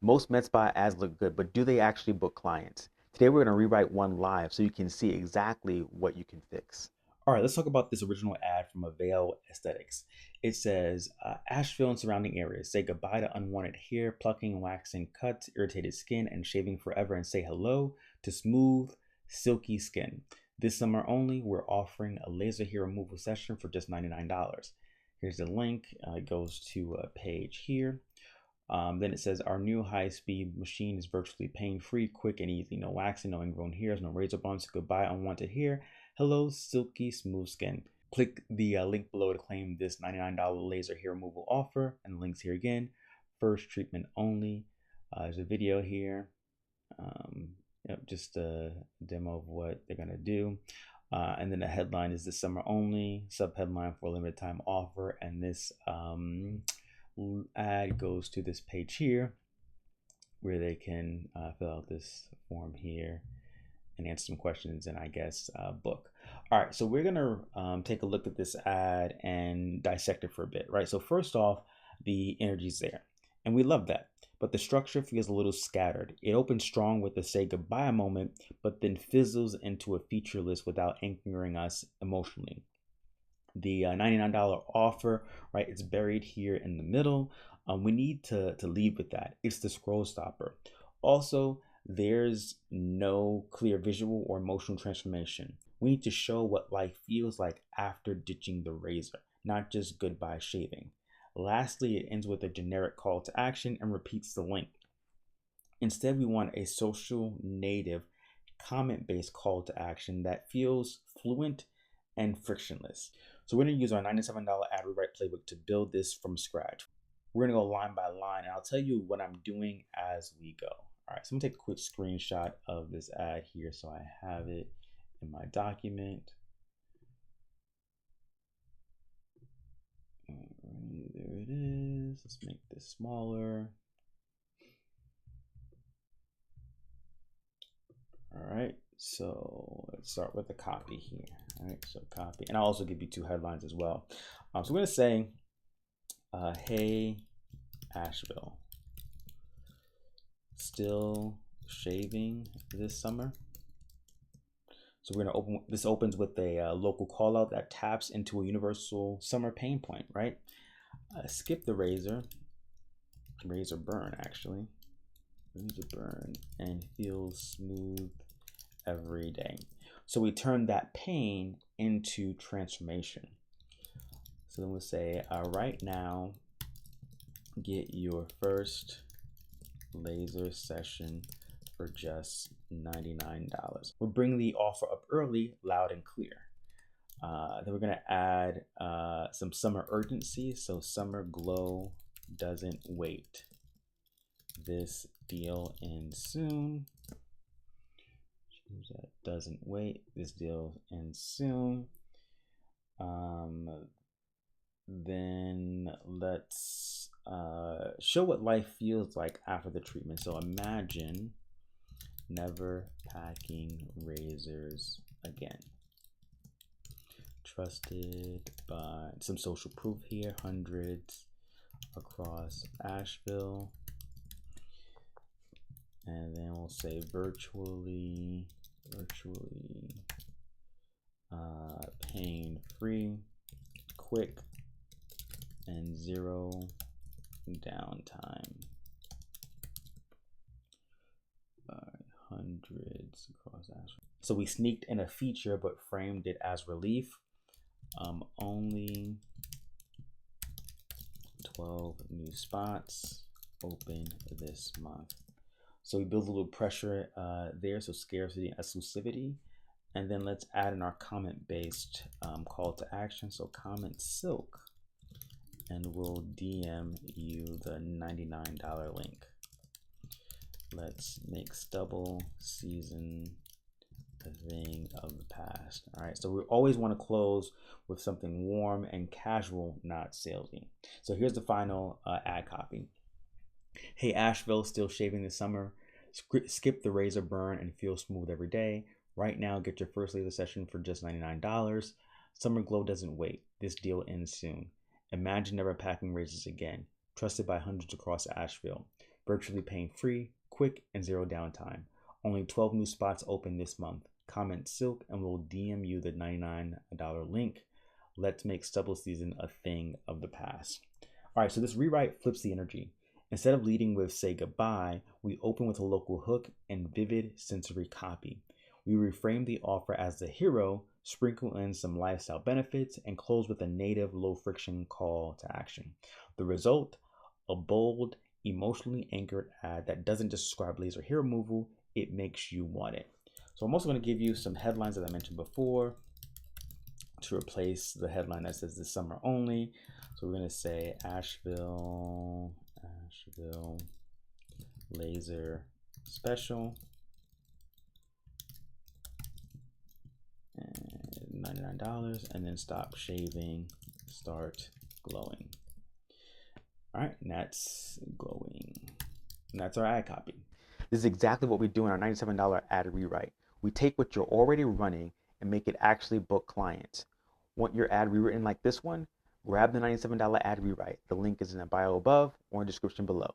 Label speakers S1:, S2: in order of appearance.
S1: Most med spa ads look good, but do they actually book clients? Today we're going to rewrite one live so you can see exactly what you can fix. All right, let's talk about this original ad from Avail Aesthetics. It says, Asheville and surrounding areas, say goodbye to unwanted hair, plucking, waxing, cuts, irritated skin, and shaving forever, and say hello to smooth, silky skin. This summer only, we're offering a laser hair removal session for just $99. Here's the link. It goes to a page here. Then it says our new high-speed machine is virtually pain-free, quick and easy. No waxing, no ingrown hairs, no razor bumps. Goodbye unwanted hair. Hello, silky smooth skin. Click the link below to claim this $99 laser hair removal offer. And the link's here again. First treatment only. There's a video here. Just a demo of what they're gonna do. And then the headline is this summer only. Subheadline for a limited time offer. And this ad goes to this page here where they can fill out this form here and answer some questions and I guess book. All right, so we're gonna take a look at this ad and dissect it for a bit, right? So first off, the energy's there and we love that, but the structure feels a little scattered. It opens strong with a say goodbye moment, but then fizzles into a feature list without anchoring us emotionally. The $99 offer, right? It's buried here in the middle. We need to lead with that. It's the scroll stopper. Also, there's no clear visual or emotional transformation. We need to show what life feels like after ditching the razor, not just goodbye shaving. Lastly, it ends with a generic call to action and repeats the link. Instead, we want a social native comment-based call to action that feels fluent and frictionless. So we're going to use our $97 ad rewrite playbook to build this from scratch. We're going to go line by line and I'll tell you what I'm doing as we go. All right, so I'm going to take a quick screenshot of this ad here so I have it in my document. All right, there it is. Let's make this smaller. All right, so let's start with the copy here. All right, so copy, and I'll also give you two headlines as well. So we're gonna say, hey, Asheville, still shaving this summer? So we're gonna open, this opens with a local call out that taps into a universal summer pain point, right? Skip the razor burn actually, razor burn, and feel smooth every day. So we turn that pain into transformation. So then we'll say, right now, get your first laser session for just $99. We'll bring the offer up early, loud and clear. Then we're gonna add some summer urgency. So summer glow doesn't wait. This deal ends soon. That doesn't wait. This deal ends soon. Then let's show what life feels like after the treatment. So imagine never packing razors again. Trusted by some social proof here, hundreds across Asheville. And then we'll say virtually pain-free, quick, and zero downtime. Hundreds across Asheville. So we sneaked in a feature but framed it as relief. Only 12 new spots open this month. So we build a little pressure there, so scarcity and exclusivity. And then let's add in our comment-based call to action. So comment silk, and we'll DM you the $99 link. Let's make stubble season a thing of the past. All right, so we always want to close with something warm and casual, not salesy. So here's the final ad copy. Hey, Asheville, still shaving this summer? Skip the razor burn and feel smooth every day. Right now, get your first laser session for just $99. Summer glow doesn't wait. This deal ends soon. Imagine never packing razors again. Trusted by hundreds across Asheville. virtually pain free, quick, and zero downtime. Only 12 new spots open this month. Comment Silk and we'll DM you the $99 link. Let's make stubble season a thing of the past. All right, so this rewrite flips the energy. Instead of leading with say goodbye, we open with a local hook and vivid sensory copy. We reframe the offer as the hero, sprinkle in some lifestyle benefits, and close with a native low-friction call to action. The result, a bold, emotionally anchored ad that doesn't just describe laser hair removal, it makes you want it. So I'm also going to give you some headlines that I mentioned before to replace the headline that says this summer only. So we're going to say Asheville laser special. And $99, and then stop shaving, start glowing. All right, and that's glowing. And that's our ad copy. This is exactly what we do in our $97 ad rewrite. We take what you're already running and make it actually book clients. Want your ad rewritten like this one? Grab the $97 ad rewrite. The link is in the bio above or in the description below.